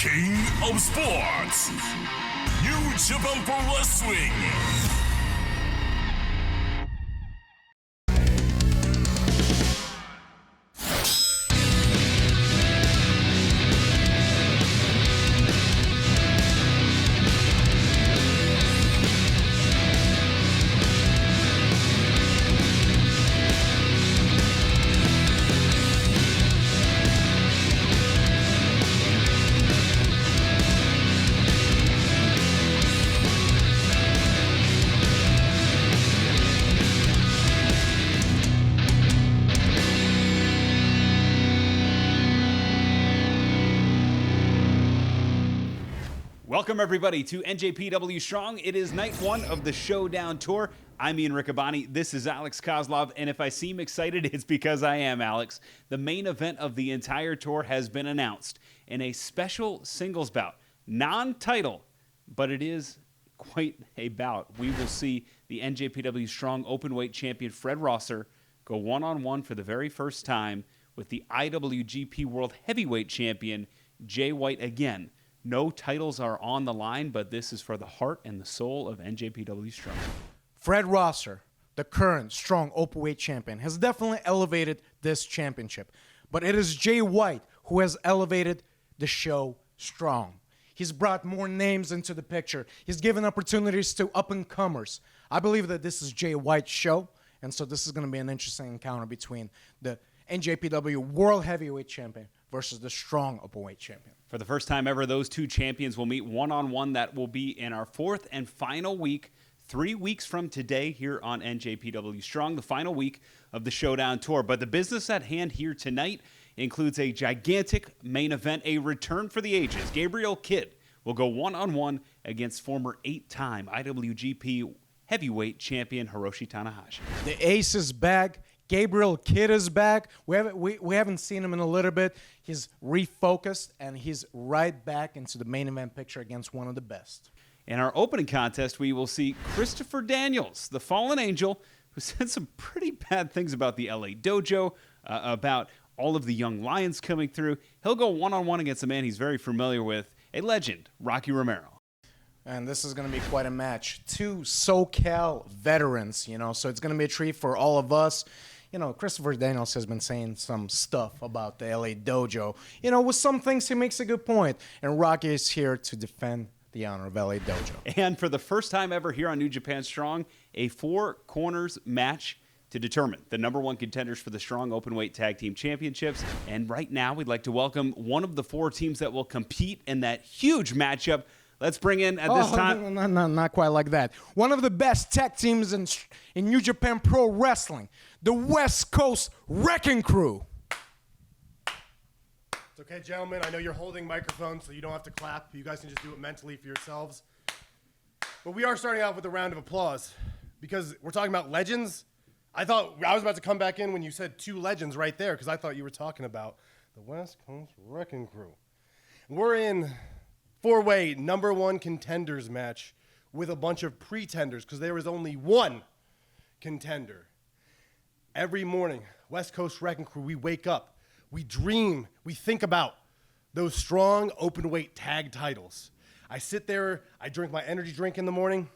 King of Sports, New Japan Pro Wrestling. Welcome, everybody, to NJPW Strong. It is night one of the Showdown Tour. I'm Ian Riccaboni. This is Alex Kozlov, and if I seem excited, it's because I am, Alex. The main event of the entire tour has been announced in a special singles bout. Non-title, but it is quite a bout. We will see the NJPW Strong Openweight champion Fred Rosser go one-on-one for the very first time with the IWGP World Heavyweight champion Jay White again. No titles are on the line, but this is for the heart and the soul of NJPW Strong. Fred Rosser, the current Strong Openweight champion, has definitely elevated this championship. But it is Jay White who has elevated the show strong. He's brought more names into the picture. He's given opportunities to up-and-comers. I believe that this is Jay White's show, and so this is going to be an interesting encounter between the NJPW World Heavyweight Champion versus the Strong Openweight Champion. For the first time ever, those two champions will meet one-on-one. That will be in our fourth and final week, 3 weeks from today here on NJPW Strong, the final week of the Showdown Tour. But the business at hand here tonight includes a gigantic main event, a return for the ages. Gabriel Kidd will go one-on-one against former 8-time IWGP Heavyweight Champion Hiroshi Tanahashi. The ace is back. Gabriel Kidd is back. We haven't seen him in a little bit. He's refocused, and he's right back into the main event picture against one of the best. In our opening contest, we will see Christopher Daniels, the fallen angel, who said some pretty bad things about the LA Dojo, about all of the young lions coming through. He'll go one-on-one against a man he's very familiar with, a legend, Rocky Romero. And this is going to be quite a match. Two SoCal veterans, so it's going to be a treat for all of us. Christopher Daniels has been saying some stuff about the LA Dojo. With some things, he makes a good point. And Rocky is here to defend the honor of LA Dojo. And for the first time ever here on New Japan Strong, a four corners match to determine the number one contenders for the Strong Openweight Tag Team Championships. And right now, we'd like to welcome one of the four teams that will compete in that huge matchup. Let's bring in at this time... Not quite like that. One of the best tag teams in New Japan Pro Wrestling, the West Coast Wrecking Crew. It's okay, gentlemen. I know you're holding microphones, so you don't have to clap. You guys can just do it mentally for yourselves. But we are starting out with a round of applause because we're talking about legends. I thought I was about to come back in when you said two legends right there because I thought you were talking about the West Coast Wrecking Crew. We're in... four-way number one contenders match with a bunch of pretenders because there is only one contender. Every morning, West Coast Wrecking Crew, we wake up, we dream, we think about those strong open-weight tag titles. I sit there, I drink my energy drink in the morning.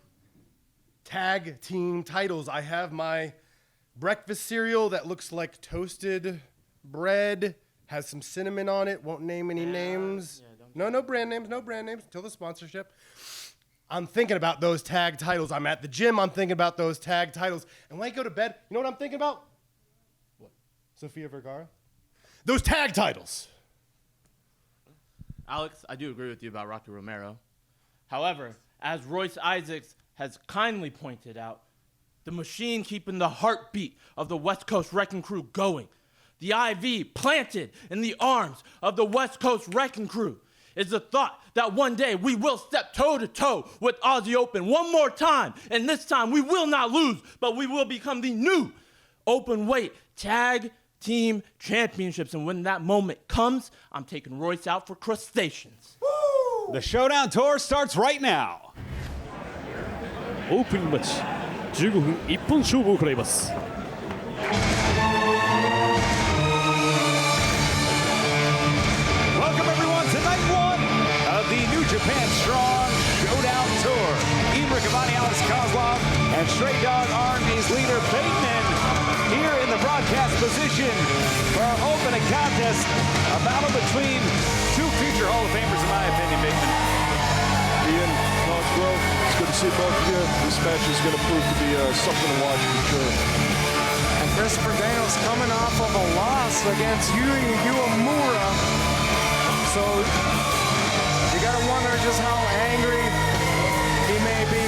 Tag team titles. I have my breakfast cereal that looks like toasted bread, has some cinnamon on it, won't name any names. No brand names until the sponsorship. I'm thinking about those tag titles. I'm at the gym, I'm thinking about those tag titles. And when I go to bed, you know what I'm thinking about? What? Sofia Vergara? Those tag titles. Alex, I do agree with you about Rocky Romero. However, as Royce Isaacs has kindly pointed out, the machine keeping the heartbeat of the West Coast Wrecking Crew going, the IV planted in the arms of the West Coast Wrecking Crew, is the thought that one day we will step toe-to-toe with Aussie Open one more time, and this time we will not lose, but we will become the new open-weight tag team championships, and when that moment comes, I'm taking Royce out for crustaceans. The Showdown Tour starts right now. オープニングマッチ15分1本勝負を行います。Welcome everyone to night one Kozlov and Stray Dog R&B's leader Bateman here in the broadcast position for our opening contest, a battle between two future Hall of Famers, in my opinion, Bateman. Ian, Cosgrove, it's good to see both of you. This match is going to prove to be something to watch for sure. And Christopher Daniels coming off of a loss against Yuri Uemura. So you got to wonder just how angry he may be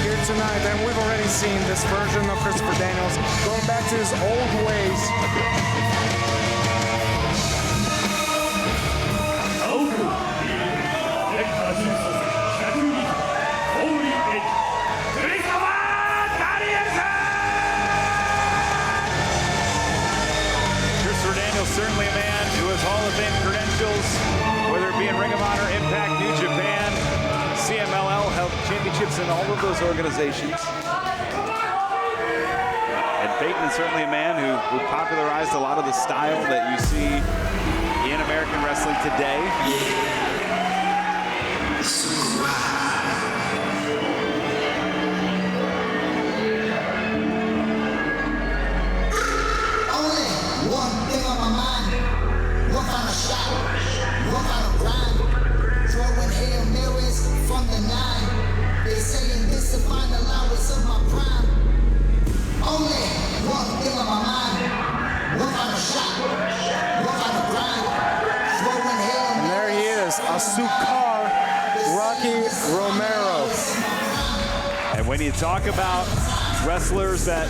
here tonight. And we've already seen this version of Christopher Daniels going back to his old ways. Certainly a man who has Hall of Fame credentials, whether it be in Ring of Honor, Impact, New Japan, CMLL, held championships in all of those organizations. And Bateman certainly a man who popularized a lot of the style that you see in American wrestling today. And there he is, Asukar Rocky Romero. And when you talk about wrestlers that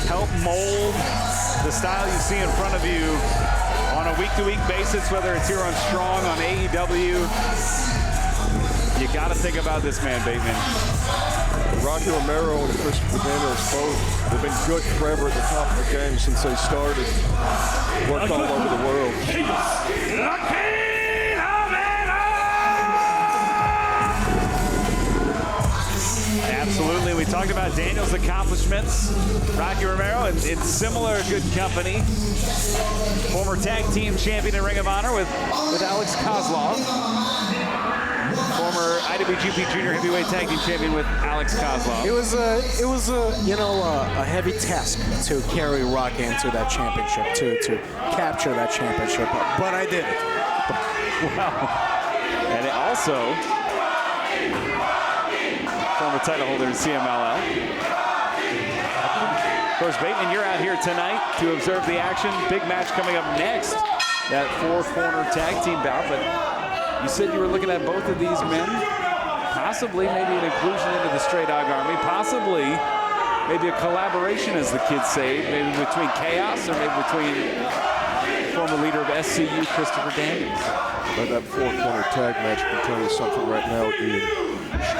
help mold the style you see in front of you on a week-to-week basis, whether it's here on Strong, on AEW, you got to think about this man, Bateman. Rocky Romero and Christopher Daniels both, they've been good forever at the top of the game since they started. Worked all over the world. Absolutely. We talked about Daniels' accomplishments. Rocky Romero in similar good company. Former tag team champion in Ring of Honor with Alex Kozlov. Former IWGP Junior Heavyweight Tag Team Champion with Alex Kozlov. It was a heavy task to carry Rocky into that championship, to capture that championship, but I did it. Wow. And it also, former title holder in CMLL. Of course, Bateman, you're out here tonight to observe the action. Big match coming up next, that four-corner tag team bout, but you said you were looking at both of these men, possibly maybe an inclusion into the Stray Dog Army, possibly maybe a collaboration, as the kids say, maybe between Chaos or maybe between former leader of SCU, Christopher Daniels. But that four-corner tag match can tell you something right now, Ian.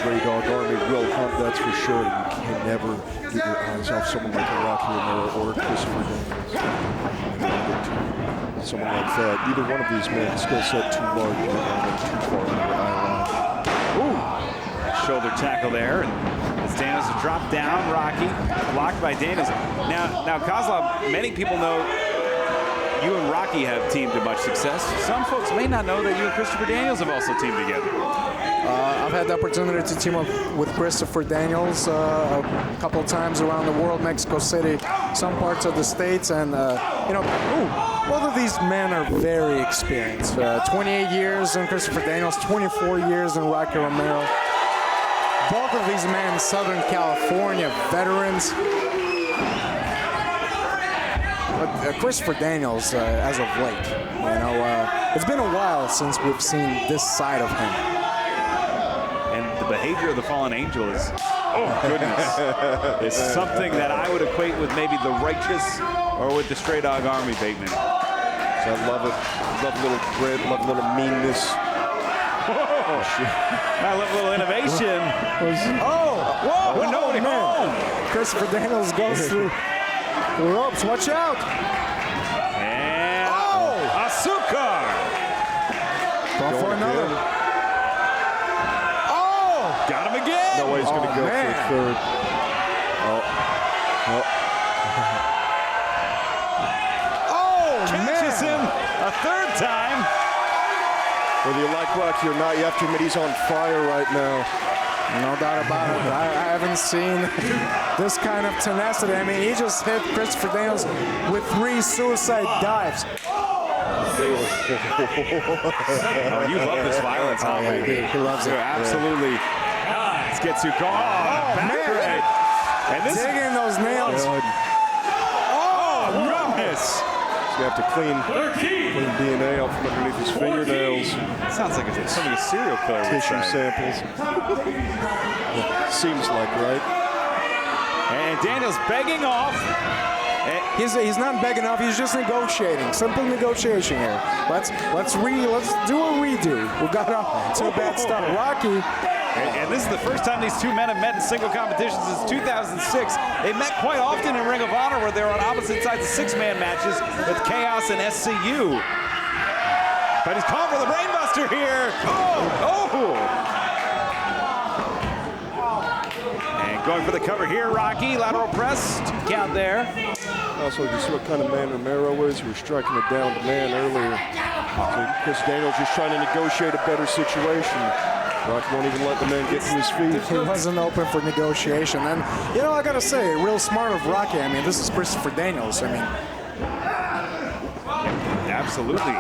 Stray Dog Army will hunt, that's for sure. You can never get your eyes off someone like a Rocky Romero or Christopher Daniels. Someone like that. Either one of these men, skill set too large, too far under the eye line. Ooh, shoulder tackle there. As Daniels dropped down, Rocky blocked by Daniels. Now, Kozlov, many people know you and Rocky have teamed to much success. Some folks may not know that you and Christopher Daniels have also teamed together. I've had the opportunity to team up with Christopher Daniels a couple of times around the world, Mexico City, some parts of the States, and both of these men are very experienced. 28 years in Christopher Daniels, 24 years in Rocky Romero. Both of these men, Southern California veterans. But Christopher Daniels, as of late, it's been a while since we've seen this side of him. And the behavior of the fallen angel is, oh goodness, is something that I would equate with maybe the righteous or with the Stray Dog Army, Bateman. So I love it. Love a little grit, love a little meanness. I love a little innovation. Whoa, nobody home. Christopher Daniels goes through the ropes. Watch out. And Asukar. Going for another. Again. Got him again. No way he's going to go for a third. Catches him a third time. Whether you like Rocky or not, you have to admit he's on fire right now. No doubt about it. I haven't seen this kind of tenacity. I mean, he just hit Christopher Daniels with 3 suicide dives. Oh, you love this violence, huh? He loves it. Absolutely. Let's get to man. And this Digging those nails. goodness. So you have to clean DNA off from underneath his fingernails. Sounds like it's something a serial killer would Tissue say. samples. Seems like, right? And Daniels begging off. He's not begging off. He's just negotiating. Simple negotiation here. Let's do a redo. We got off to a bad start. Rocky. And this is the first time these two men have met in single competition since 2006. They met quite often in Ring of Honor, where they were on opposite sides of 6-man matches with Chaos and SCU. But he's calling for the brainbuster here. And going for the cover here, Rocky. Lateral press. Count there. Also, you see what kind of man Romero is. He was striking it down to man earlier. So Chris Daniels just trying to negotiate a better situation. Rocky won't even let the man get to his feet. He wasn't open for negotiation. And, you know, I got to say, real smart of Rocky. I mean, this is Christopher Daniels. I mean, Absolutely.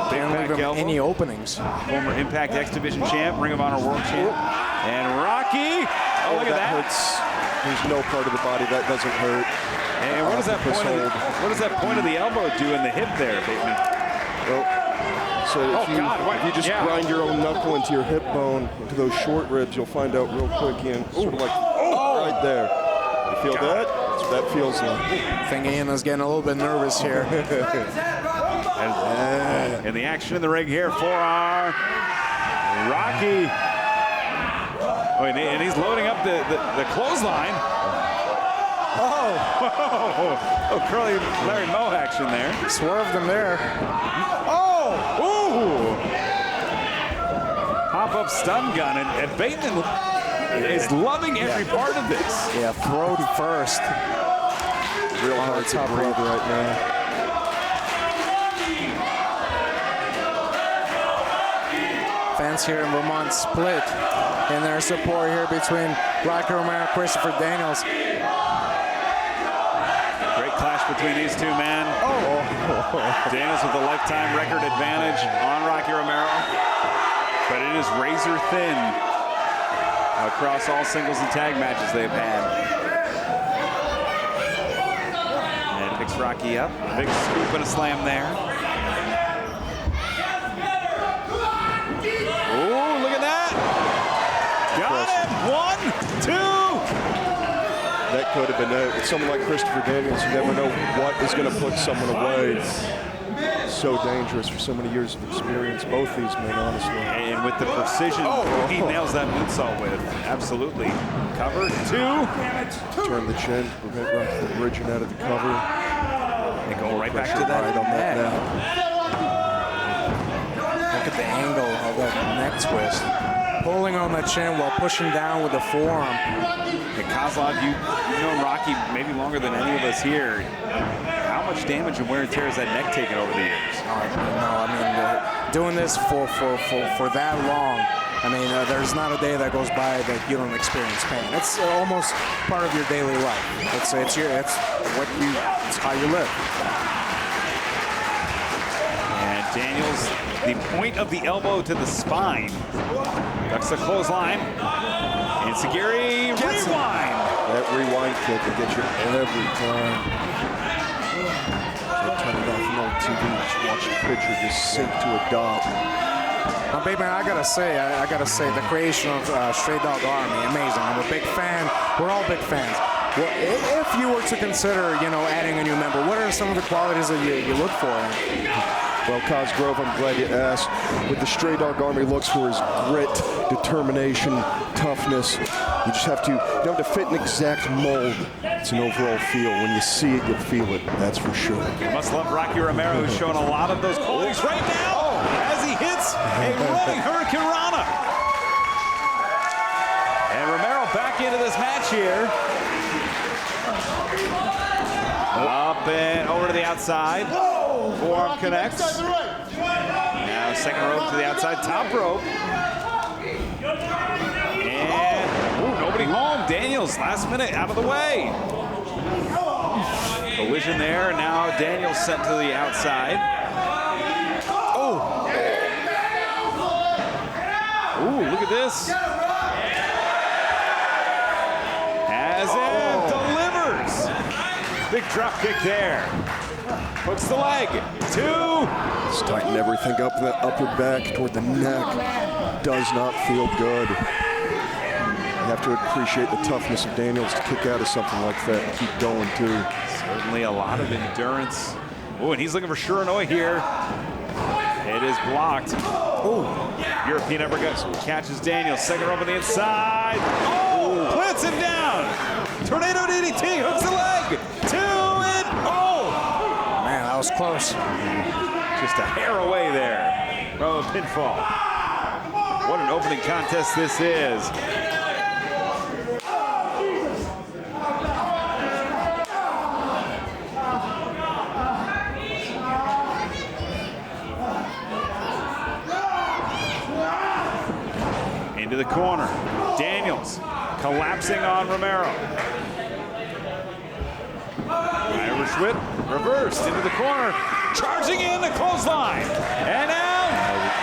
can't leave him any openings. Former Impact X Division champ, Ring of Honor World champ. And Rocky. Oh, look at that. Hurts. There's no part of the body that doesn't hurt. And what does that point of the elbow do in the hip there, Bateman? Well, so if you just grind your own knuckle into your hip bone, into those short ribs, you'll find out real quick, Ian. Sort of like right there. You feel that? That's what that feels like. I think Ian is getting a little bit nervous here. And the action in the ring here, forearm. Rocky. Oh, and he's loading up the clothesline. Oh, curly Larry Moe action there. Swerved him there. Pop-up stun gun, and Bateman is loving every part of this. Yeah, throat first. Real hard to breathe right now. Fans here in Vermont split in their support here between Rocky Romero and Christopher Daniels. Great clash between these two men. Daniels with a lifetime record advantage on Rocky Romero. But it is razor thin across all singles and tag matches they've had. And picks Rocky up. Big scoop and a slam there. Oh, look at that. Got it. 1, 2. That could have been it. With someone like Christopher Daniels, you never know what is going to put someone away. So dangerous for so many years of experience, both these men, honestly. And with the precision he nails that moonsault with. Absolutely. Cover 2. Turn the chin to prevent Rocky from bridging out of the cover. And go right back to that right on that neck. now. Look at the angle of that neck twist. Pulling on the chin while pushing down with the forearm. And Kozlov, you've known Rocky maybe longer than any of us here. How much damage and wear and tear has that neck taken over the years? No, I mean, doing this for that long, I mean, there's not a day that goes by that you don't experience pain. It's almost part of your daily life. It's how you live. And Daniels, the point of the elbow to the spine. Ducks the clothesline. And Sagiri rewind. That rewind kick will get you every time. So turn it off an old TV, just watch the picture just sink to a dot. Now, Bateman, I gotta say, the creation of Stray Dog Army, amazing. I'm a big fan. We're all big fans. Well, if you were to consider, adding a new member, what are some of the qualities that you look for? Well, Cosgrove, I'm glad you asked. What the Stray Dog Army looks for is grit, determination, toughness. You just have to, you don't have to fit an exact mold. It's an overall feel. When you see it, you'll feel it. That's for sure. You must love Rocky Romero, who's showing a lot of those qualities right now as he hits a running Hurricane Rana. And Romero back into this match here. Up and over to the outside. Forearm connects. Now second rope to the outside, top rope. And nobody home. Daniels, last minute, out of the way. Collision there, now Daniels sent to the outside. Oh! Ooh, look at this. Has it, delivers. Big drop kick there. Hooks the leg, 2. Just tighten everything up, that upper back toward the neck. Does not feel good. You have to appreciate the toughness of Daniels to kick out of something like that and keep going too. Certainly a lot of endurance. Oh, and he's looking for Shiranui here. It is blocked. Oh, European uppercut catches Daniels. Second rope on the inside. Oh, plants him down. Tornado DDT, hooks the leg. 2 and oh. Man, that was close. Just a hair away there from a pinfall. What an opening contest this is. Into the corner. Daniels collapsing on Romero. Irish whip reversed into the corner. Charging in the clothesline. And now,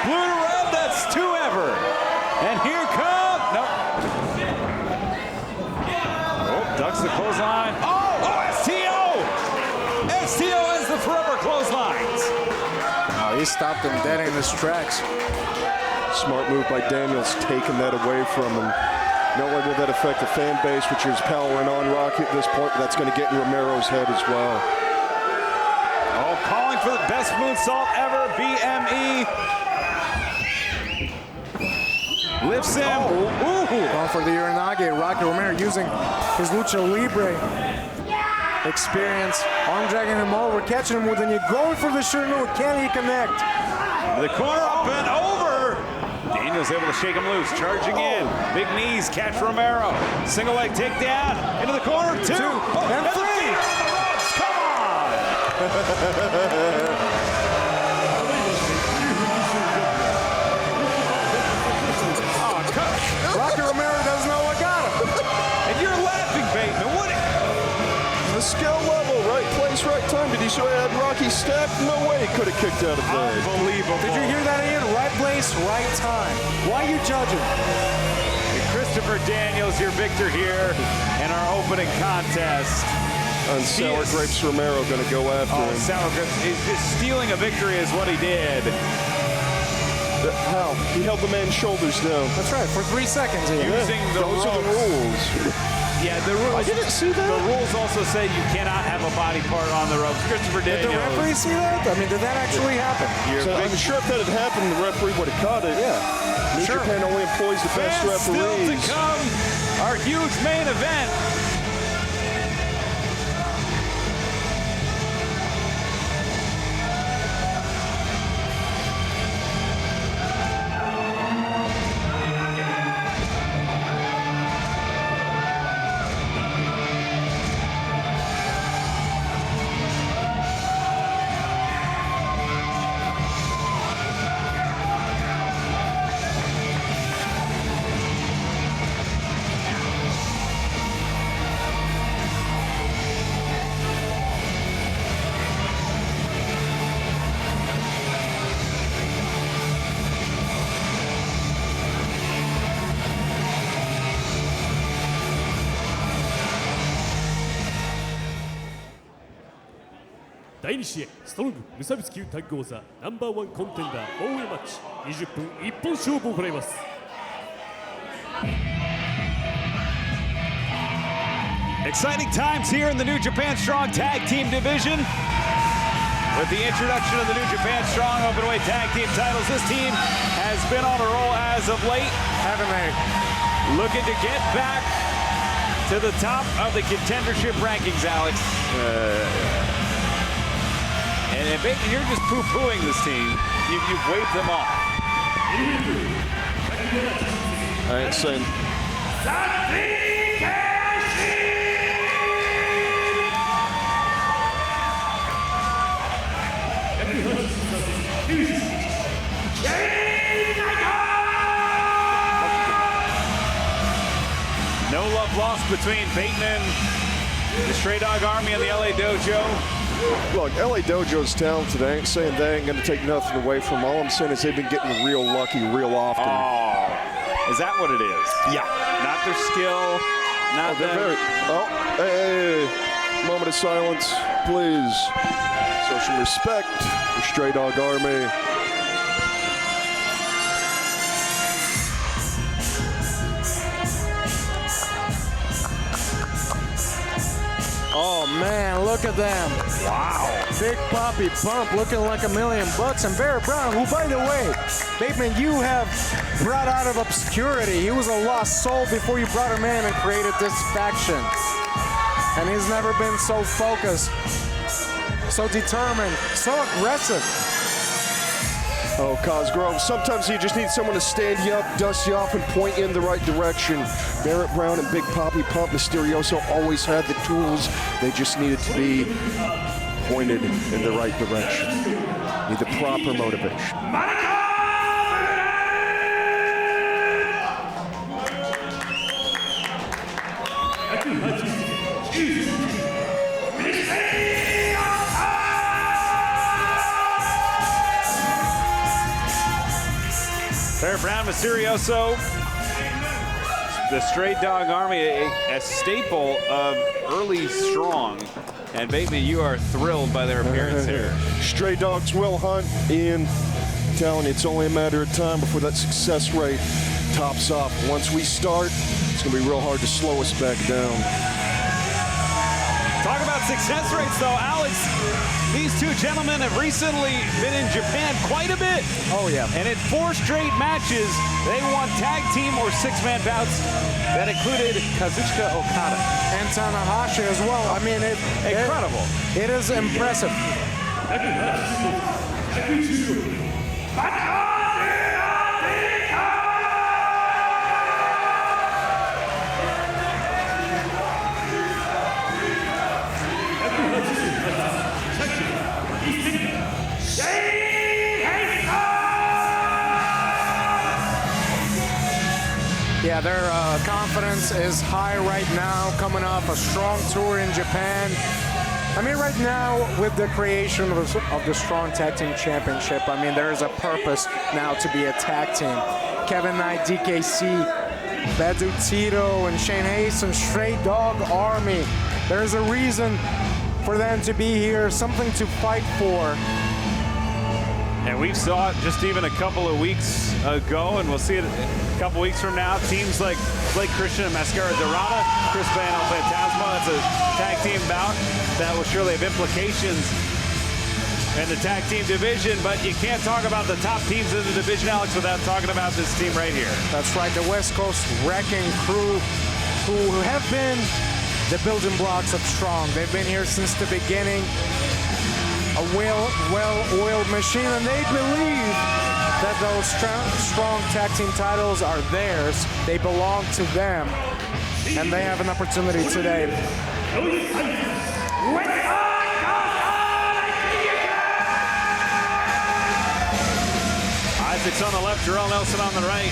blue to red, that's 2 ever. And here comes, nope. Oh, ducks the clothesline. Oh, STO! STO has the forever clotheslines. Oh, he stopped him dead in his tracks. Smart move by Daniels, taking that away from him. Not only will that affect the fan base, which is powering on Rocky at this point, but that's going to get in Romero's head as well. Oh, calling for the best moonsault ever, BME. Lifts him. Ooh. Going for the Uranage. Rocky Romero using his Lucha Libre experience. Arm dragging him over, catching him with a knee. Going for the Shiranui. Can he connect? The corner up and over. Daniels able to shake him loose, charging in. Big knees catch Romero. Single leg takedown into the corner. 2 and 3. Come on. Rocky Romero doesn't know what got him. And you're laughing, Bateman. What? The skill level, right place, right time. Did he show had Rocky stacked? No way he could have kicked out of that. Unbelievable. Did you hear that, Ian? Right place, right time. Why are you judging? Christopher Daniels, your victor here in our opening contest. And Sour Grapes Romero going to go after him. Sour Grapes. Just stealing a victory is what he did. How? He held the man's shoulders down. That's right, for 3 seconds. Ian. Using the Those are the ropes. rules. Yeah, the rules. I didn't see that. The rules also say you cannot have a body part on the ropes. Christopher Did Daniels. the referee see that? I mean, did that actually happen? Your So big I'm sure if that had happened, the referee would have caught it. Yeah. New Sure. Japan only employs the best fans still to referees. come. Our huge main event.第2試合ストロング無差別級タッグ王座ナンバーワンコンテンダー防衛マッチ20分一本勝負を行います。Exciting times here in the New Japan Strong Tag Team Division. With the introduction of the New Japan Strong Openweight Tag Team titles, this team has been on a roll as of late. Haven't they? Looking to get back to the top of the contendership rankings, Alex. And if you're just poo-pooing this team, you've waved them off. I ain't saying. No tough loss between Bateman, the Stray Dog Army, and the LA Dojo. Look, LA Dojo's talented. I ain't saying they ain't going to take nothing away from them. All I'm saying is they've been getting real lucky real often. Oh, is that what it is? Yeah. Not their skill, not them. Hey, moment of silence, please. Show some respect for Stray Dog Army. Oh man, look at them. Wow. Big Poppy Pump looking like $1 million. And Barry Brown, who, by the way, Bateman, you have brought out of obscurity. He was a lost soul before you brought him in and created this faction. And he's never been so focused, so determined, so aggressive. Oh, Cosgrove, sometimes you just need someone to stand you up, dust you off, and point you in the right direction. Barrett Brown and Big Poppy Pump Mysterioso always had the tools. They just needed to be pointed in the right direction. Need the proper motivation. Barrett Brown, Mysterioso, the Stray Dog Army, a staple of early strong. And Bateman, you are thrilled by their appearance here. Stray Dogs will hunt, Ian. I'm telling you, it's only a matter of time before that success rate tops off. Once we start, it's going to be real hard to slow us back down. Talk about success rates, though, Alex. These two gentlemen have recently been in Japan quite a bit. Oh, yeah. And in 4 straight matches, they won tag team or 6-man bouts that included Kazuchika Okada. And Tanahashi as well. I mean, Incredible. It is impressive. Yeah, their confidence is high right now, coming off a strong tour in Japan. I mean, right now, with the creation of the Strong Tag Team Championship, I mean, there is a purpose now to be a tag team. Kevin Knight, DKC, Bedu Tito, and Shane Hayes, and Stray Dog Army. There's a reason for them to be here, something to fight for. And we saw it just even a couple of weeks ago, and we'll see it a couple weeks from now. Teams like Blake Christian and Mascara Dorada, Chris Van El Fantasma, that's a tag team bout that will surely have implications in the tag team division, but you can't talk about the top teams in the division, Alex, without talking about this team right here. That's right, the West Coast Wrecking Crew, who have been the building blocks of Strong. They've been here since the beginning. A well-oiled machine, and they believe that those strong tag team titles are theirs. They belong to them, and they have an opportunity today. Isaac's on the left, Jarrell Nelson on the right.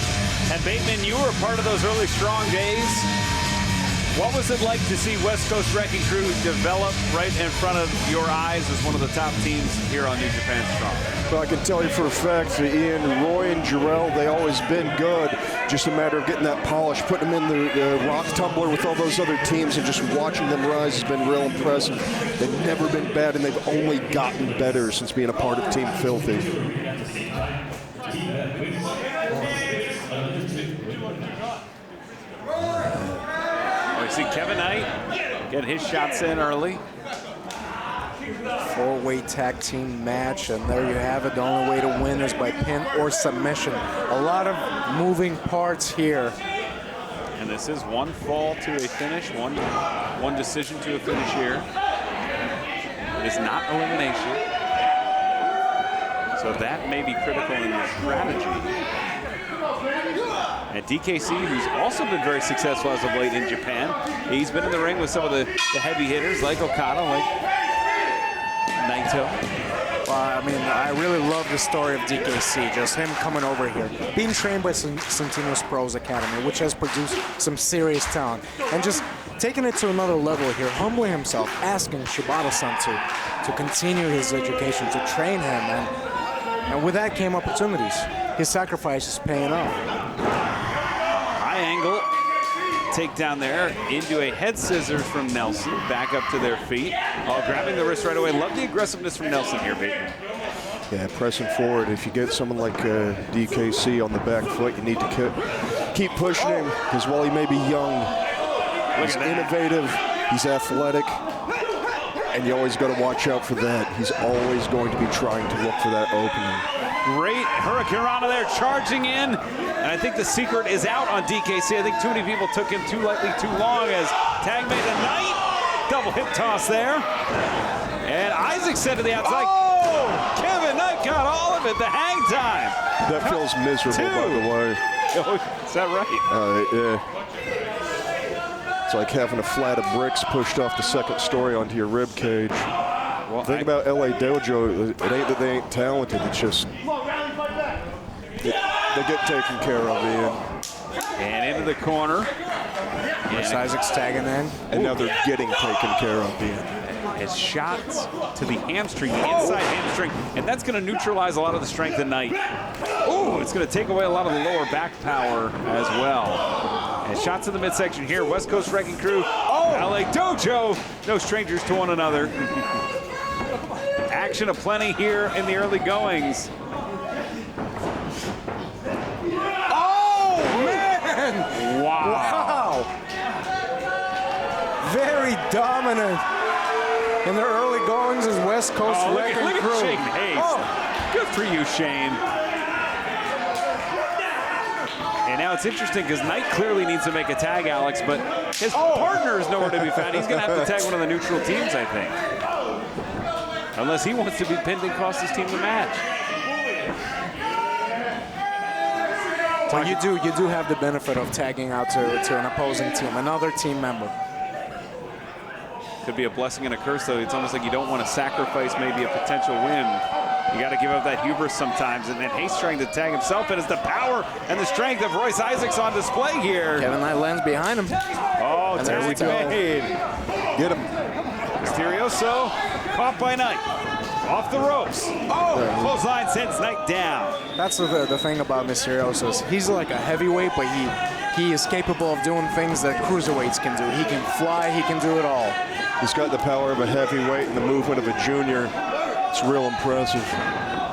And Bateman, you were part of those early Strong days. What was it like to see West Coast Wrecking Crew develop right in front of your eyes as one of the top teams here on New Japan Strong? Well, I can tell you for a fact that Ian, Roy, and Jarrell, they always been good. Just a matter of getting that polish, putting them in the rock tumbler with all those other teams, and just watching them rise has been real impressive. They've never been bad, and they've only gotten better since being a part of Team Filthy. See Kevin Knight get his shots in early. 4-way tag team match, and there you have it. The only way to win is by pin or submission. A lot of moving parts here. And this is one fall to a finish, one decision to a finish here. It is not elimination. So that may be critical in the strategy. And DKC, who's also been very successful as of late in Japan, he's been in the ring with some of the heavy hitters like Okada, like Naito. Wow, I mean, I really love the story of DKC, just him coming over here, being trained by Centino's Pros Academy, which has produced some serious talent, and just taking it to another level here, humbling himself, asking Shibata-san to continue his education, to train him, and with that came opportunities. His sacrifice is paying off. High angle takedown there into a head scissors from Nelson, back up to their feet. Oh, grabbing the wrist right away. Love the aggressiveness from Nelson here, Peyton. Yeah, pressing forward. If you get someone like DKC on the back foot, you need to keep pushing him, because while he may be young, he's innovative, he's athletic, and you always got to watch out for that. He's always going to be trying to look for that opening. Great Hurricane Rana there, charging in. And I think the secret is out on DKC. I think too many people took him too lightly, too long, as tag made a Knight. Double hip toss there. And Isaac said to the outside, oh! Kevin Knight got all of it, the hang time. That feels miserable, by the way. Oh, is that right? Yeah. It's like having a flat of bricks pushed off the second story onto your rib cage. Well, Think about LA Dojo, it ain't that they ain't talented, it's just they get taken care of, Ian. And into the corner. Chris Isaac's tagging in. And now they're getting taken care of, Ian. His shots to the hamstring, the inside hamstring, and that's going to neutralize a lot of the strength of Knight. Ooh, it's going to take away a lot of the lower back power as well. And shots in the midsection here. West Coast Wrecking Crew, LA Dojo, no strangers to one another. Action aplenty here in the early goings. Oh, man! Wow. Wow! Very dominant in the early goings as West Coast Wrecking look Crew. at Shane Hayes. Good for you, Shane. And now it's interesting because Knight clearly needs to make a tag, Alex, but his partner is nowhere to be found. He's going to have to tag one of the neutral teams, I think. Unless he wants to be pinned and cost his team the match. Well, you do have the benefit of tagging out to an opposing team, another team member. Could be a blessing and a curse, though. It's almost like you don't want to sacrifice maybe a potential win. You got to give up that hubris sometimes. And then Hayes trying to tag himself, and it's the power and the strength of Royce Isaacs on display here. Kevin Knight lands behind him. Oh, And there's the tag made. Get him. Mysterioso caught by Knight. Off the ropes. Oh, clothesline sends Knight down. That's the thing about Mysterioso. Is he's like a heavyweight, but he is capable of doing things that cruiserweights can do. He can fly, he can do it all. He's got the power of a heavyweight and the movement of a junior. It's real impressive.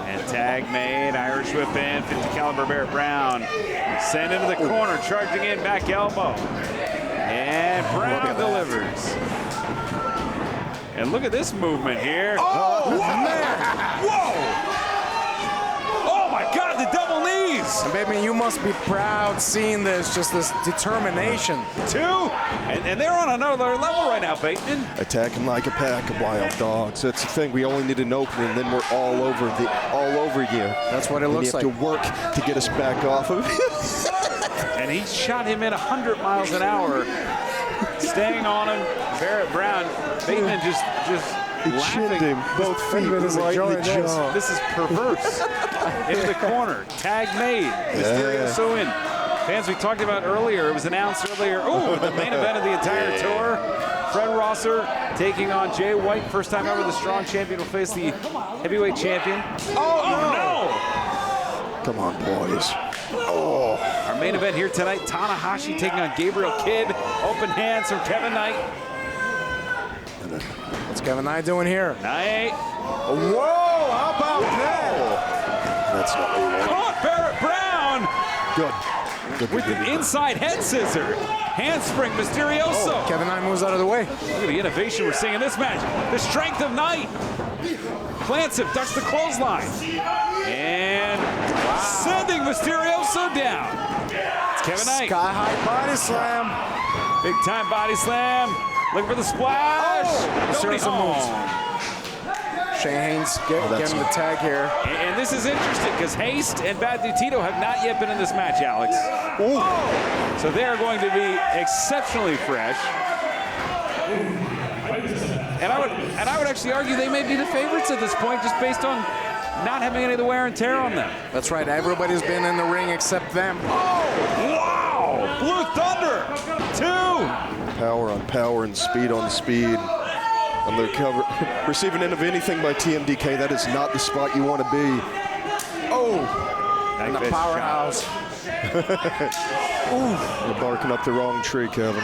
And tag made, Irish whip in, 50 caliber Barrett Brown. Sent into the corner, charging in, back elbow. And Brown delivers. And look at this movement here. Oh, man! Whoa! Oh my God, the double knees! And baby, you must be proud seeing this, just this determination. Two, and they're on another level right now, Bateman. Attacking like a pack of wild dogs. That's the thing. We only need an opening, and then we're all over you. That's what it looks like. You have to work to get us back off of it. And he shot him in 100 miles an hour. Staying on him, Barrett Brown. Bateman just He laughing. chinned him, both feet right in the jaw. This is perverse. Into the corner, tag made. Mysterioso in. Fans, we talked about earlier, it was announced earlier, the main event of the entire tour. Fred Rosser taking on Jay White. First time ever the strong champion will face the heavyweight champion. Oh no! Come on, boys. Our main event here tonight, Tanahashi taking on Gabriel Kidd. Open hands from Kevin Knight. What's Kevin Knight doing here? Knight. Whoa, how about that? That's not what we want. Caught Barrett Brown Good. with the inside head scissor. Handspring, Mysterioso. Kevin Knight moves out of the way. Look at the innovation we're seeing in this match. The strength of Knight. Plants him, ducks the clothesline. And sending Mysterioso down. It's Kevin Knight. Sky high body slam. Big time body slam. Looking for the splash. Mysterioso moves. Shane Haynes getting the tag here. And this is interesting because Haste and Bad Tito have not yet been in this match, Alex. So they are going to be exceptionally fresh. And I would actually argue they may be the favorites at this point, just based on not having any of the wear and tear on them. That's right. Everybody's been in the ring except them. Wow! Blue Thunder, 2. Power on power and speed on speed. On their cover, receiving end of anything by TMDK, that is not the spot you want to be. Oh, and the powerhouse. You're barking up the wrong tree, Kevin.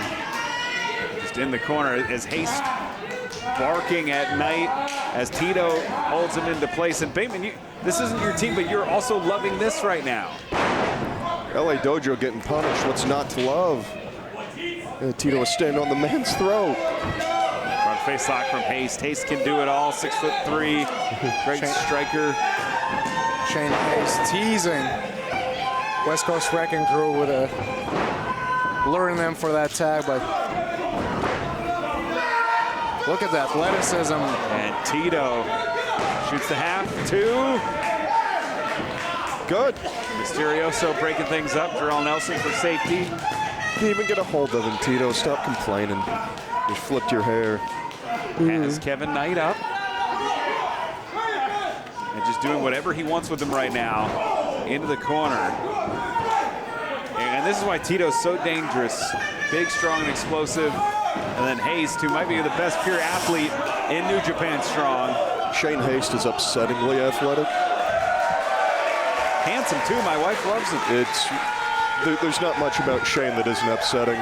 Just in the corner as Haste barking at Knight as Tito holds him into place. And Bateman, this isn't your team, but you're also loving this right now. LA Dojo getting punished. What's not to love? Tito is standing on the man's throat. Front face lock from Haste. Haste can do it all. 6'3", great striker. Shane Haste teasing West Coast Wrecking Crew with luring them for that tag, but look at the athleticism. And Tito shoots the half, 2. Good. Mysterioso breaking things up. Jarrell Nelson for safety. Didn't even get a hold of him, Tito. Stop complaining. You flipped your hair. Has Kevin Knight up. And just doing whatever he wants with him right now. Into the corner. And this is why Tito's so dangerous. Big, strong, and explosive. And then Haste, who might be the best pure athlete in New Japan Strong. Shane Haste is upsettingly athletic. Handsome, too. My wife loves him. There's not much about Shane that isn't upsetting.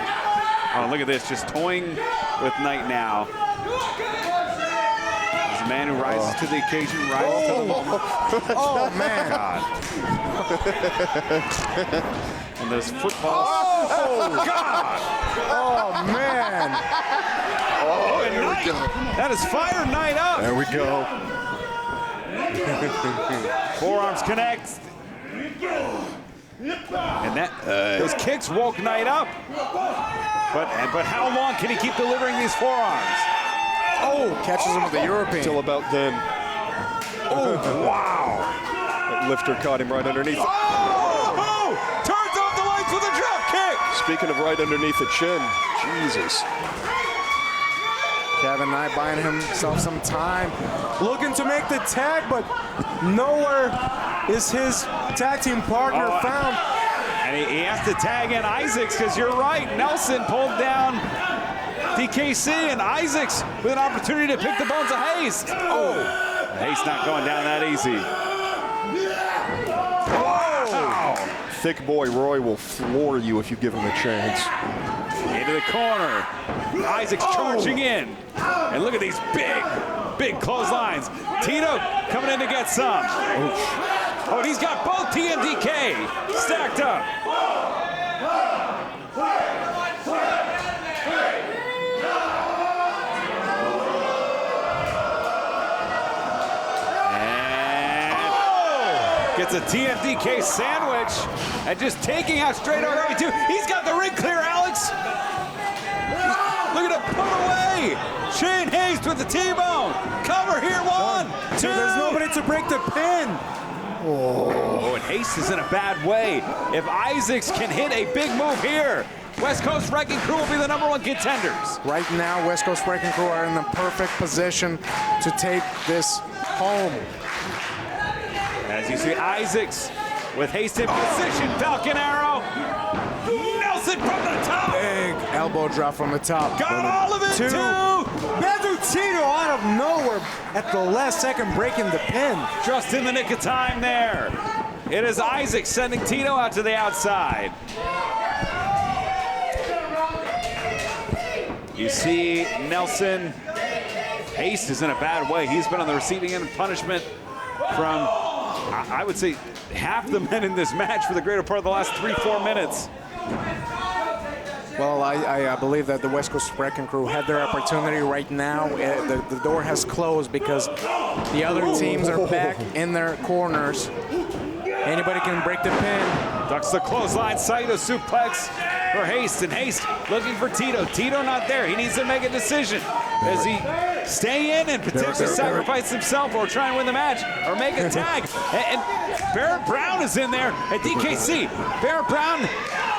Oh, look at this. Just toying with Knight now. He's a man who rises to the occasion, rises to the moment. Oh, man. God. And those footballs. Oh, God. Oh, man. Oh, and Knight. That is fire Knight up. There we go. Forearms connect. And those kicks woke Knight up. But how long can he keep delivering these forearms? Oh, catches him with the European. Till about then. Oh, wow. That lifter caught him right underneath. Oh! Turns off the lights with a drop kick. Speaking of right underneath the chin, Jesus. Kevin Knight buying himself some time. Looking to make the tag, but nowhere is his tag team partner found. And he has to tag in Isaacs, because you're right. Nelson pulled down DKC, and Isaacs with an opportunity to pick the bones of Haste. Oh, Haste not going down that easy. Wow. Thick boy Roy will floor you if you give him a chance. Into the corner. Isaacs charging in. And look at these big clotheslines. Tito coming in to get some. Oh, and he's got both TMDK stacked up. Gets a TMDK sandwich and just taking out straight RW too. He's got the ring clear, Alex. Look at him put away. Shane Haste with the T-bone. Cover here, 1, 2. There's nobody to break the pin. Oh, and Haste is in a bad way. If Isaacs can hit a big move here, West Coast Wrecking Crew will be the #1 contenders. Right now, West Coast Wrecking Crew are in the perfect position to take this home. As you see, Isaacs with Haste in position, Falcon Arrow. Nelson from the top. Big elbow drop from the top. Got all of it, too. Pedro Tito out of nowhere at the last second breaking the pin. Just in the nick of time there. It is Isaac sending Tito out to the outside. You see Nelson. Haste is in a bad way. He's been on the receiving end of punishment from, I would say, half the men in this match for the greater part of the last 3-4 minutes. Well, I believe that the West Coast Wrecking Crew had their opportunity right now. The door has closed because the other teams are back in their corners. Anybody can break the pin. Ducks the clothesline, Saito suplex for Haste, and Haste looking for Tito. Tito not there. He needs to make a decision. Does he stay in and potentially sacrifice himself or try and win the match or make a tag? And Barrett Brown is in there at DKC. Barrett Brown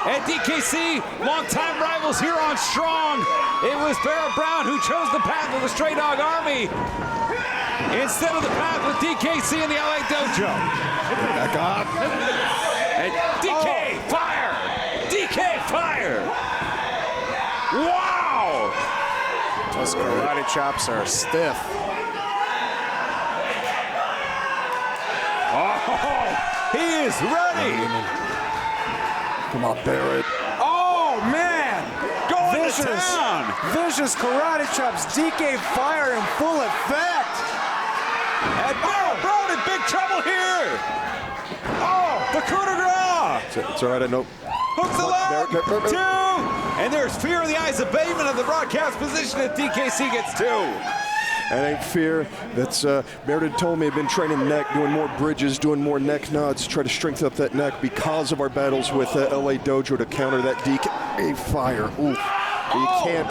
And DKC, longtime rivals here on Strong. It was Barrett Brown who chose the path of the Stray Dog Army instead of the path with DKC in the LA Dojo. Back up. And DK, fire! DK, fire! Wow! Those karate chops are stiff. Oh, he is ready! Come on, Barrett. Oh, man! Going to town! Vicious karate chops. DK fire in full effect. And Barrett Brown in big trouble here! Oh, the coup de grace! It's all right, I know. Hooks the leg! Two! And there's fear in the eyes of Bateman of the broadcast position if DKC gets two. That ain't fear. That's Barrett had told me I've been training neck, doing more bridges, doing more neck nods, try to strengthen up that neck because of our battles with LA Dojo to counter that DK fire. Ooh, you can't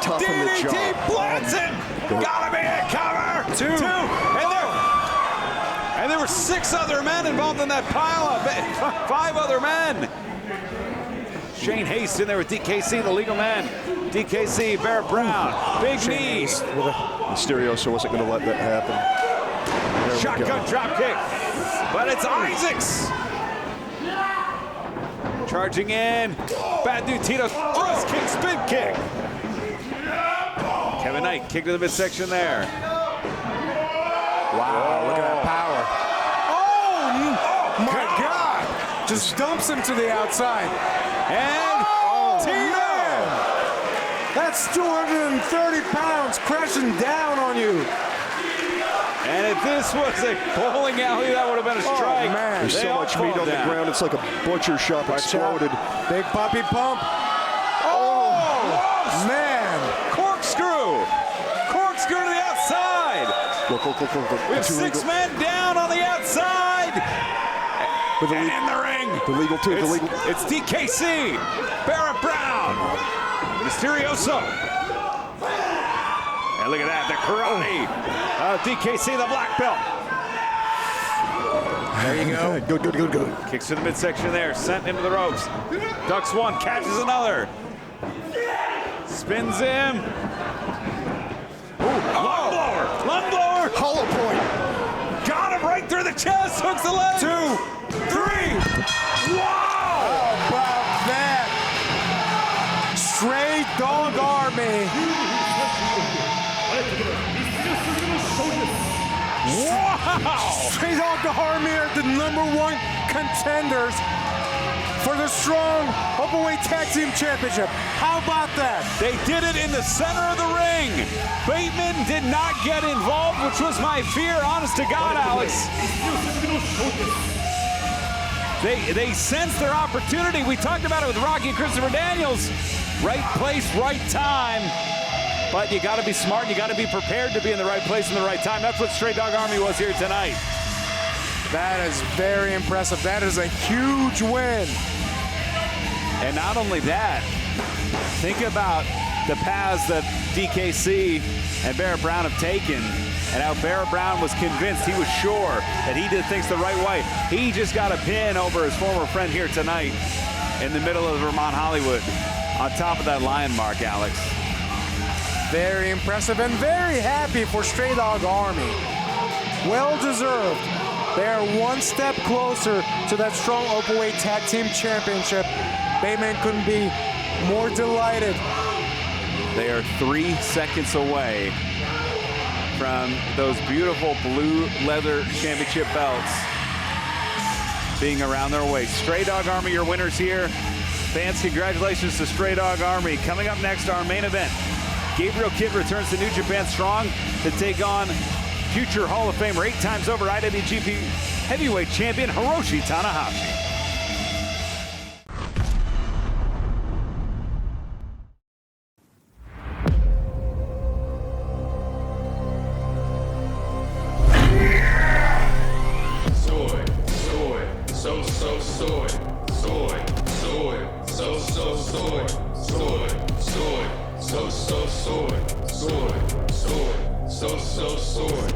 toughen the jaw. DDT blocks him. Gotta be a cover. Two. And there were 6 other men involved in that pile of 5 other men. Shane Haste in there with DKC, the legal man. DKC, Barrett Brown, big knee. Mysterioso wasn't going to let that happen. Shotgun drop kick, but it's Isaacs. Charging in, bad dude Tito, thrust kick, spin kick. Kevin Knight, kick to the midsection there. Wow, look at that power. Oh, my God. Just dumps him to the outside. And Tito. That's 230 pounds crashing down on you. And if this was a bowling alley, that would have been a strike. Man. There's so much meat on the ground, it's like a butcher shop exploded. Big puppy pump. Oh, man. Corkscrew to the outside. Look. We have 6 men down on the outside. With And in the ring. the legal two, the legal. It's DKC, Barrett Brown, Mysterioso. And look at that, the karate. DKC, the black belt. There you go. Good. Kicks to the midsection there, sent into the ropes. Ducks one, catches another. Spins him. Lung blower. Hollow point. Got him right through the chest, hooks the leg. 2, 3. Wow. How about that? Stray Dog Army. Wow. Stray Dog Army are the #1 contenders for the Strong Openweight Tag Team Championship. How about that? They did it in the center of the ring. Bateman did not get involved, which was my fear, honest to God, Alex. They sensed their opportunity. We talked about it with Rocky and Christopher Daniels. Right place, right time. But you got to be smart. You got to be prepared to be in the right place in the right time. That's what Stray Dog Army was here tonight. That is very impressive. That is a huge win. And not only that, think about the paths that DKC and Barrett Brown have taken and how Barrett Brown was convinced, he was sure that he did things the right way. He just got a pin over his former friend here tonight in the middle of Vermont Hollywood on top of that lion mark, Alex. Very impressive and very happy for Stray Dog Army. Well deserved. They are one step closer to that Strong Openweight Tag Team Championship. Bateman couldn't be more delighted. They are 3 seconds away from those beautiful blue leather championship belts being around their waist. Stray Dog Army, your winners here. Fans, congratulations to Stray Dog Army. Coming up next, our main event. Gabriel Kidd returns to New Japan Strong to take on future Hall of Famer, 8 times over IWGP Heavyweight Champion Hiroshi Tanahashi. Sword.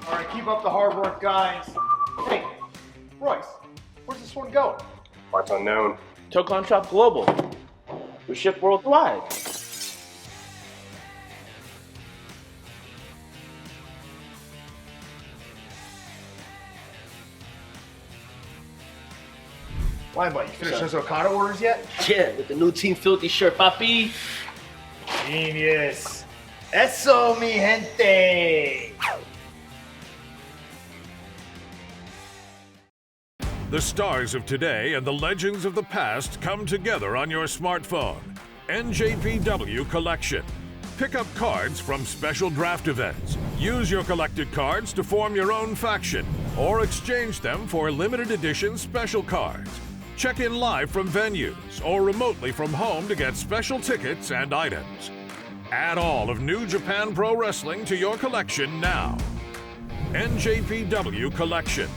All right, keep up the hard work, guys. Hey, Royce, where's this one going? Parts unknown. Tocon Shop Global. We ship worldwide. Limelight, you finished those Okada orders yet? Yeah, with the new Team Filthy shirt, papi. Genius. Eso, mi gente. The stars of today and the legends of the past come together on your smartphone. NJPW Collection. Pick up cards from special draft events. Use your collected cards to form your own faction or exchange them for limited edition special cards. Check in live from venues or remotely from home to get special tickets and items. Add all of New Japan Pro Wrestling to your collection now. NJPW Collection.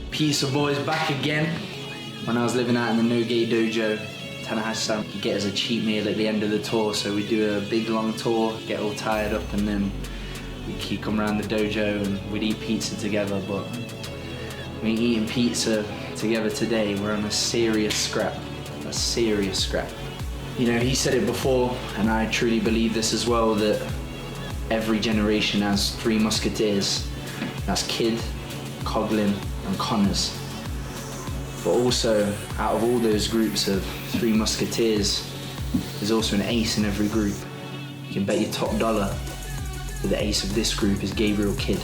Pizza Boys back again. When I was living out in the No Gate Dojo, Tanahashi could get us a cheap meal at the end of the tour, so we do a big long tour, get all tired up, and then we'd come around the dojo and we'd eat pizza together. But we ain't eating pizza together today. We're on a serious scrap. A serious scrap. You know, he said it before, and I truly believe this as well, that every generation has three musketeers. That's Kid, Coughlin, and Connors. But also, out of all those groups of three musketeers, there's also an ace in every group. You can bet your top dollar that the ace of this group is Gabriel Kidd.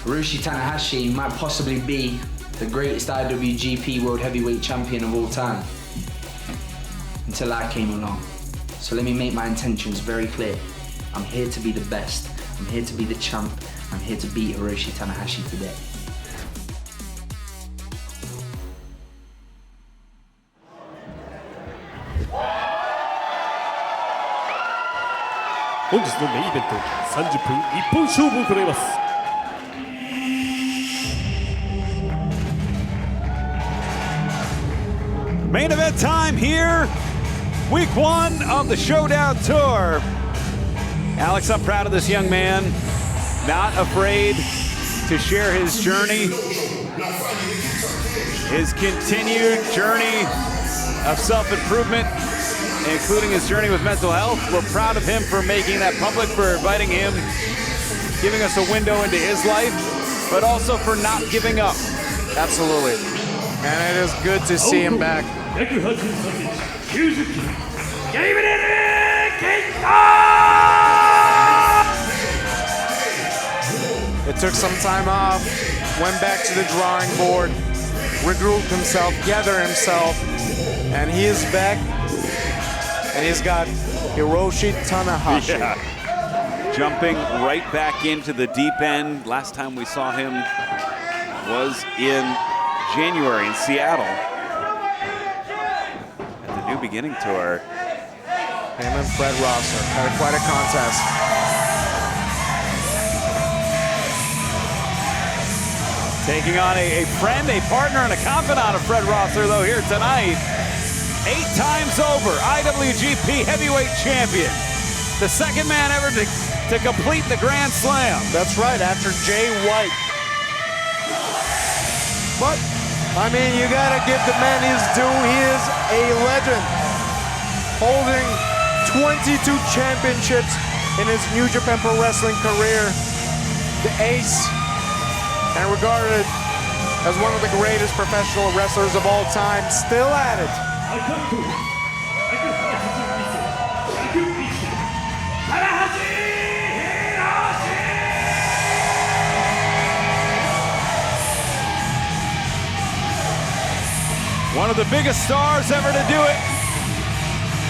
Hiroshi Tanahashi might possibly be the greatest IWGP World Heavyweight Champion of all time, until I came along. So let me make my intentions very clear. I'm here to be the best. I'm here to be the champ. I'm here to beat Hiroshi Tanahashi today.本日のメインイベント30分一本勝負を行います。Main event time here. Week 1 of the Showdown Tour. Alex, I'm proud of this young man. Not afraid to share his journey. His continued journey of self-improvement, including his journey with mental health. We're proud of him for making that public, for inviting him, giving us a window into his life, but also for not giving up. Absolutely. And it is good to see him back. It took some time off, went back to the drawing board, regrouped himself, gathered himself, and he is back. And he's got Hiroshi Tanahashi. Yeah. Jumping right back into the deep end. Last time we saw him was in January in Seattle at the New Beginning Tour. Him and Fred Rosser had quite a contest. Taking on a friend, a partner, and a confidant of Fred Rosser, though, here tonight. 8 times over IWGP Heavyweight Champion. The second man ever to complete the Grand Slam. That's right, after Jay White. But, I mean, you gotta give the man his due. He is a legend. Holding 22 championships in his New Japan Pro Wrestling career. The ace, and regarded as one of the greatest professional wrestlers of all time. Still at it. One of the biggest stars ever to do it.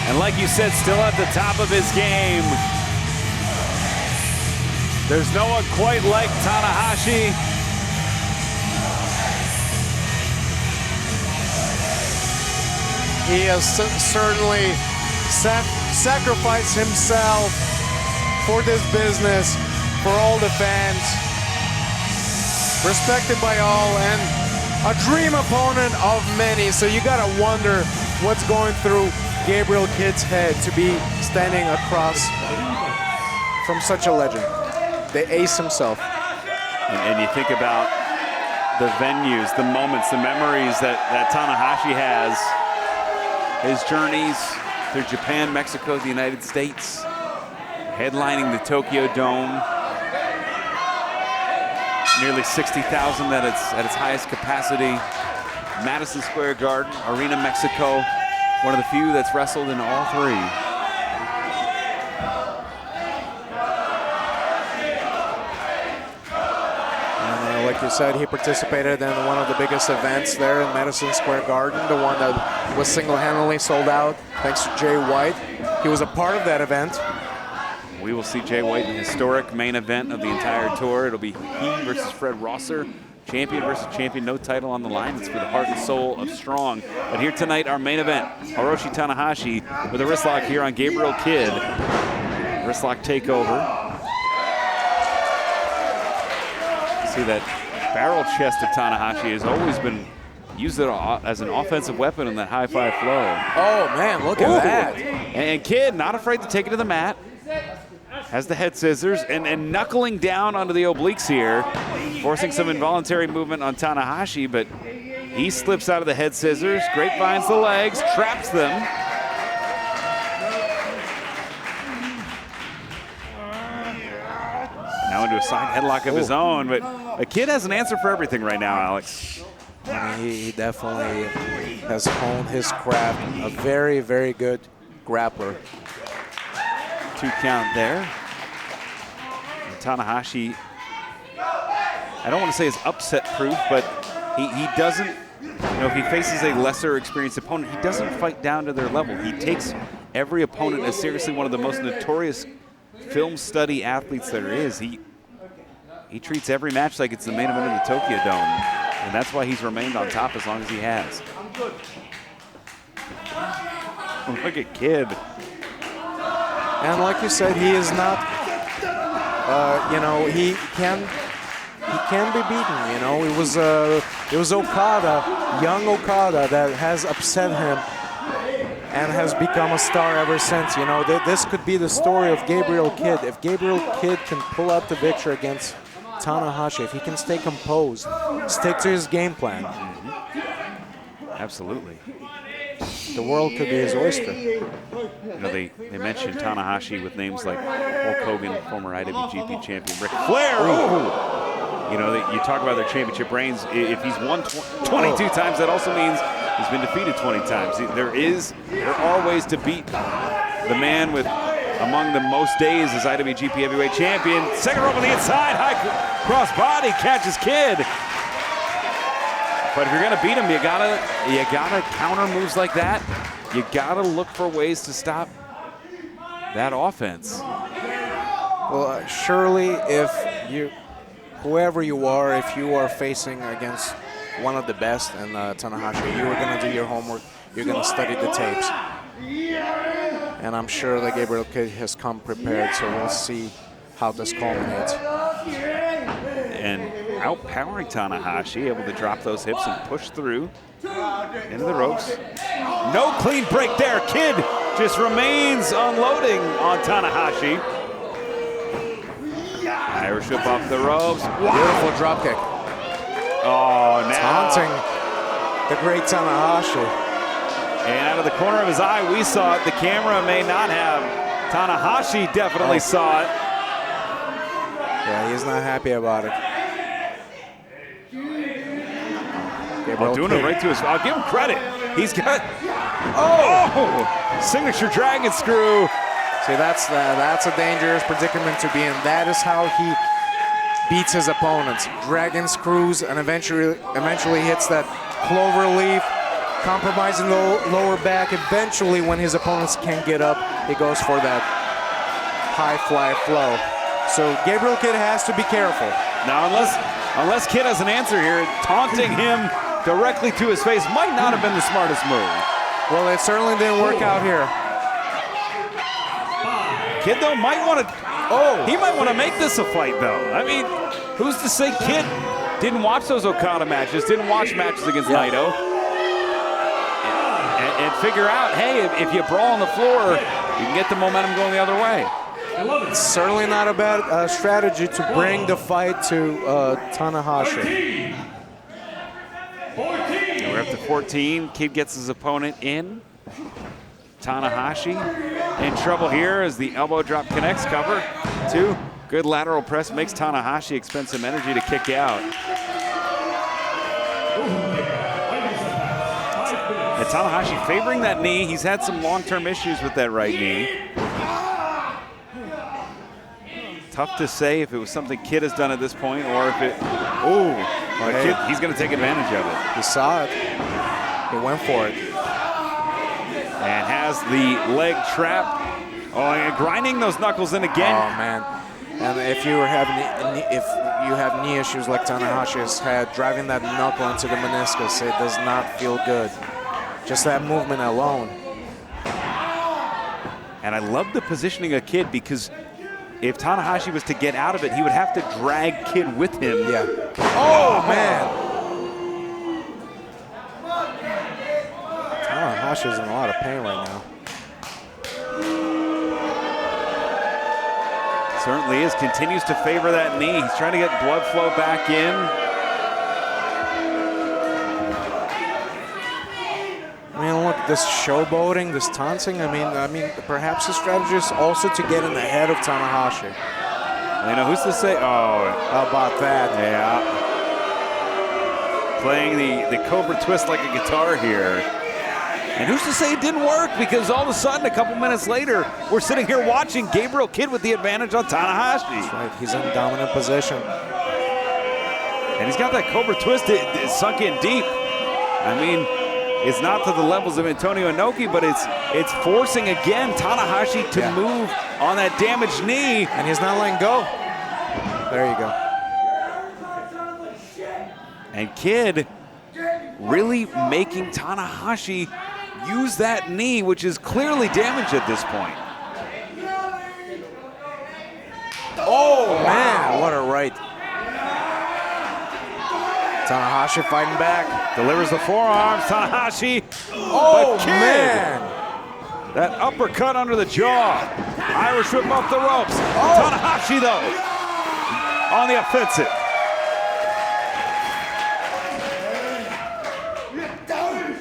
And like you said, still at the top of his game. There's no one quite like Tanahashi. He has certainly sacrificed himself for this business, for all the fans. Respected by all and a dream opponent of many. So you gotta wonder what's going through Gabriel Kidd's head to be standing across from such a legend. The ace himself. And you think about the venues, the moments, the memories that Tanahashi has. His journeys through Japan, Mexico, the United States, headlining the Tokyo Dome. Nearly 60,000 at its highest capacity. Madison Square Garden, Arena Mexico, one of the few that's wrestled in all three. Like you said, he participated in one of the biggest events there in Madison Square Garden, the one that was single-handedly sold out thanks to Jay White. He was a part of that event. We will see Jay White in the historic main event of the entire tour. It'll be he versus Fred Rosser, champion versus champion, no title on the line. It's for the heart and soul of Strong. But here tonight, our main event, Hiroshi Tanahashi with a wrist lock here on Gabriel Kidd. Wrist lock takeover. See that barrel chest of Tanahashi has always been used as an offensive weapon in that high five flow. Oh man, look at that. And Kidd not afraid to take it to the mat. Has the head scissors and knuckling down onto the obliques here, forcing some involuntary movement on Tanahashi, but he slips out of the head scissors, grapevines the legs, traps them. Now into a side headlock of his own, but a Kidd has an answer for everything right now, Alex. I mean, he definitely has honed his craft. A very, very good grappler. 2 count there. And Tanahashi, I don't want to say is upset proof, but he doesn't, if he faces a lesser experienced opponent, he doesn't fight down to their level. He takes every opponent as seriously. One of the most notorious film study athletes there is. He treats every match like it's the main event of the Tokyo Dome, and that's why he's remained on top as long as he has. Look at Kidd. And like you said, he is not, he can be beaten. It was Okada, young Okada, that has upset him and has become a star ever since. This could be the story of Gabriel Kidd. If Gabriel Kidd can pull out the victory against Tanahashi, if he can stay composed, stick to his game plan. Absolutely. The world could be his oyster. They mentioned Tanahashi with names like Hulk Hogan, former IWGP champion, Ric Flair. You talk about their championship reigns. If he's won 22 times, that also means he's been defeated 20 times. There are ways to beat the man with among the most days as IWGP heavyweight champion. Second rope on the inside, high cross body, catches Kidd. But if you're gonna beat him, you gotta counter moves like that. You gotta look for ways to stop that offense. Well, surely whoever you are, if you are facing against one of the best, and Tanahashi, you are gonna do your homework. You're gonna study the tapes. And I'm sure that Gabriel Kidd has come prepared, so we'll see how this culminates. And outpowering Tanahashi, able to drop those hips and push through into the ropes. No clean break there. Kidd just remains unloading on Tanahashi. Irish whip off the ropes. Wow. Beautiful drop kick. Oh, now. Taunting the great Tanahashi. And out of the corner of his eye, we saw it. The camera may not have. Tanahashi definitely saw it. Yeah, he's not happy about it. Doing it right to his. I'll give him credit. He's got. Oh! Signature dragon screw. See, that's a dangerous predicament to be in. That is how he beats his opponents. Dragon screws and eventually hits that clover leaf compromising the lower back. Eventually, when his opponents can't get up, he goes for that high fly flow. So Gabriel Kidd has to be careful. Now, unless Kidd has an answer here, taunting him directly to his face might not have been the smartest move. Well, it certainly didn't work out here. Kidd, though, might want to... he might want to make this a fight, though. I mean, who's to say Kidd didn't watch those Okada matches, didn't watch matches against Naito, and figure out, hey, if you brawl on the floor, you can get the momentum going the other way. It's certainly not a bad strategy to bring the fight to Tanahashi. And we're up to 14. Kidd gets his opponent in. Tanahashi in trouble here as the elbow drop connects. Cover. 2. Good lateral press makes Tanahashi expend some energy to kick out. And Tanahashi favoring that knee. He's had some long-term issues with that right knee. Tough to say if it was something Kidd has done at this point or if it... Kidd, he's going to take advantage of it. He saw it. He went for it. And has the leg trapped. And grinding those knuckles in again. Oh, man. And if you have knee issues like Tanahashi has had, driving that knuckle into the meniscus, it does not feel good. Just that movement alone. And I love the positioning of Kidd because if Tanahashi was to get out of it, he would have to drag Kidd with him. Yeah. Oh, man. Tanahashi's in a lot of pain right now. Certainly is. Continues to favor that knee. He's trying to get blood flow back in. I mean, look, this showboating, this taunting. I mean, perhaps the strategy is also to get in the head of Tanahashi. You know, who's to say? How about that? Yeah. Playing the Cobra twist like a guitar here. And who's to say it didn't work? Because all of a sudden, a couple minutes later, we're sitting here watching Gabriel Kidd with the advantage on Tanahashi. That's right. He's in dominant position. And he's got that Cobra twist sunk in deep. I mean, it's not to the levels of Antonio Inoki, but it's forcing again Tanahashi to move on that damaged knee. And he's not letting go. There you go. And Kidd really making Tanahashi use that knee, which is clearly damaged at this point. Oh, man, what a right. Tanahashi fighting back. Delivers the forearms. Tanahashi. Oh, man. That uppercut under the jaw. Irish whip off the ropes. Tanahashi, though, on the offensive.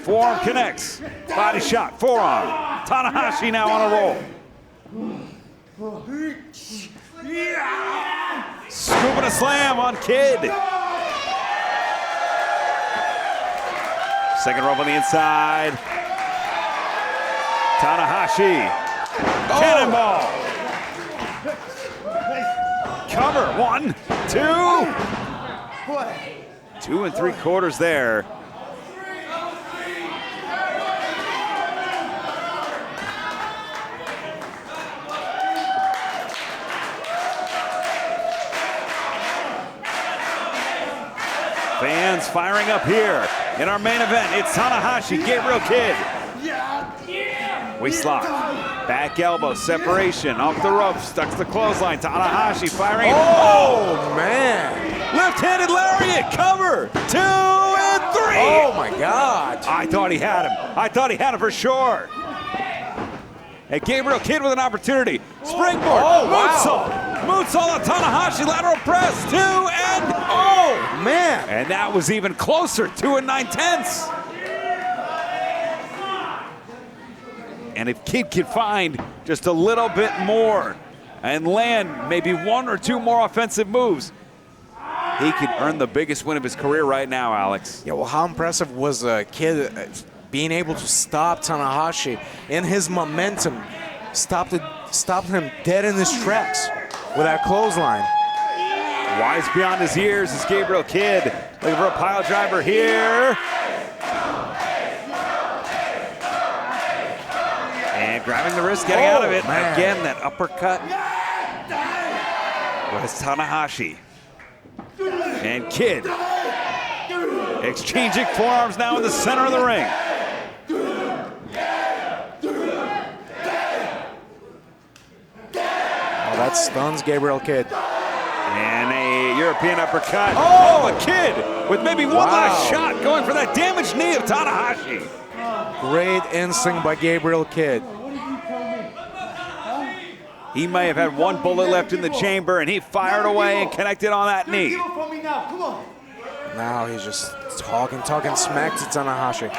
Forearm connects. Body shot. Forearm. Tanahashi now on a roll. Scooping a slam on Kidd. Second rope on the inside. Tanahashi. Cannonball. Cover. 1, 2. 2 3/4 there. Fans firing up here in our main event. It's Tanahashi, Gabriel Kidd. Waist lock, back elbow, separation, off the ropes, stuck to the clothesline. Tanahashi firing. Oh, man. Left-handed lariat, cover, 2 and 3. Oh, my God. I thought he had him. I thought he had him for sure. And Gabriel Kidd with an opportunity. Springboard, moonsault. Moonsault on Tanahashi, lateral press, 2 and man. And that was even closer, 2 9/10. And if Kidd could find just a little bit more and land maybe 1 or 2 more offensive moves, he could earn the biggest win of his career right now, Alex. Yeah, well, how impressive was Kidd being able to stop Tanahashi in his momentum, stopped him dead in his tracks with that clothesline. Wise beyond his years is Gabriel Kidd. Looking for a pile driver here. Grabbing the wrist, getting out of it. Man. Again, that uppercut. Was Tanahashi. And Kid. Exchanging forearms now in the center of the ring. Oh, that stuns Gabriel Kidd. And a European uppercut. Oh, a Kid with maybe one last shot going for that damaged knee of Tanahashi. Great instinct by Gabriel Kidd. He may have had one bullet left in the chamber, and he fired away and connected on that knee. Now he's just talking smack to Tanahashi.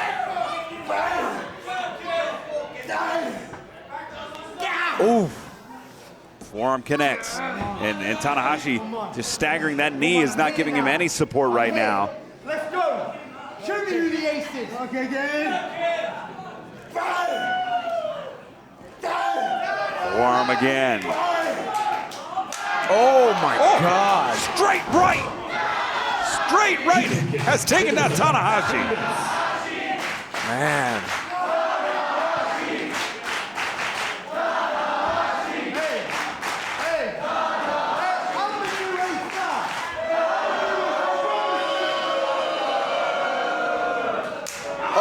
Ooh. Forearm connects, and Tanahashi just staggering that knee is not giving him any support right now. Let's go. Show me who the ace is. Okay, good. Forearm again. Oh my God. Straight right. Straight right has taken down Tanahashi. Man.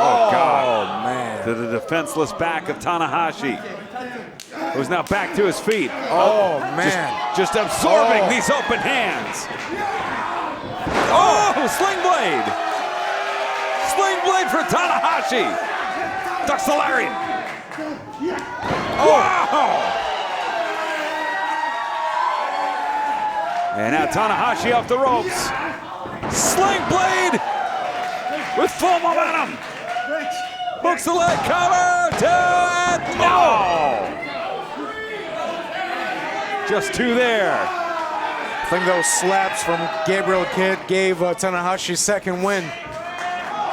Oh, God. Oh, man. To the defenseless back of Tanahashi, who's now back to his feet. Oh, man. Just absorbing these open hands. Oh, sling blade. Sling blade for Tanahashi. Ducks the lariat. Wow. And now Tanahashi off the ropes. Sling blade with full momentum. Hooks the leg, cover, no! Just two there. I think those slaps from Gabriel Kidd gave Tanahashi second win.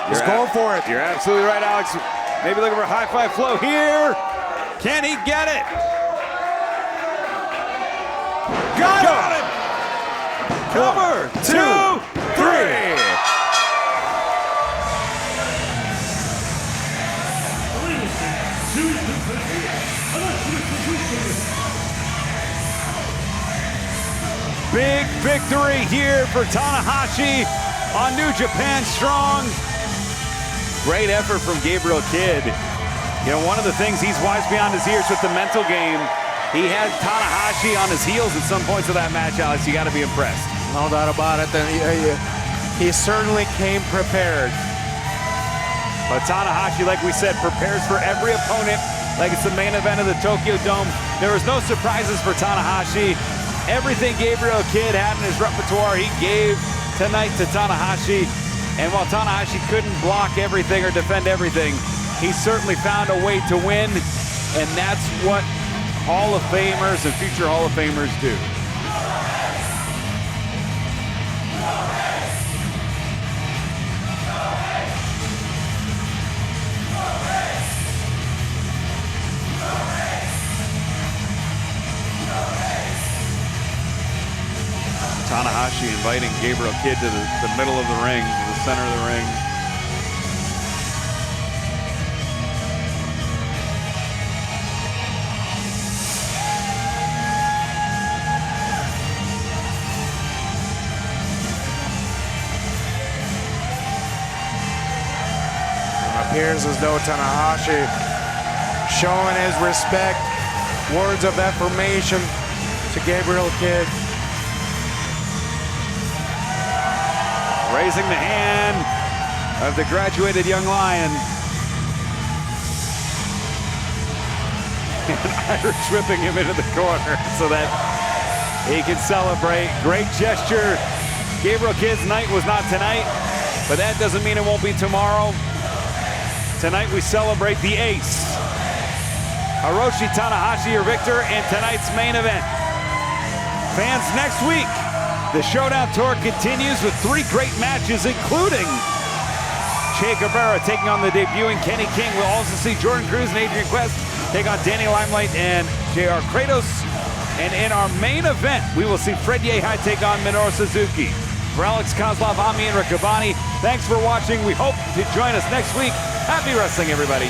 He's going for it. You're absolutely right, Alex. Maybe looking for a high five flow here. Can he get it? Got it! Cover, 2, 3. Big victory here for Tanahashi on New Japan Strong. Great effort from Gabriel Kidd. You know, one of the things he's wise beyond his ears with the mental game. He had Tanahashi on his heels at some points of that match, Alex. You got to be impressed. No doubt about it. And he certainly came prepared. But Tanahashi, like we said, prepares for every opponent like it's the main event of the Tokyo Dome. There was no surprises for Tanahashi. Everything Gabriel Kidd had in his repertoire, he gave tonight to Tanahashi. And while Tanahashi couldn't block everything or defend everything, he certainly found a way to win. And that's what Hall of Famers and future Hall of Famers do. Tanahashi inviting Gabriel Kidd to the middle of the ring, to the center of the ring. It appears as though Tanahashi showing his respect, words of affirmation to Gabriel Kidd. Raising the hand of the graduated young lion. And Irish whipping him into the corner so that he can celebrate. Great gesture. Gabriel Kidd's night was not tonight, but that doesn't mean it won't be tomorrow. Tonight we celebrate the ace. Hiroshi Tanahashi, your victor in tonight's main event. Fans, next week, the Showdown Tour continues with 3 great matches, including Che Guevara taking on the debuting Kenny King. We'll also see Jordan Cruz and Adrian Quest take on Danny Limelight and JR Kratos. And in our main event, we will see Fred Yehi take on Minoru Suzuki. For Alex Kozlov, I'm Ian Riccaboni. Thanks for watching. We hope to join us next week. Happy wrestling, everybody.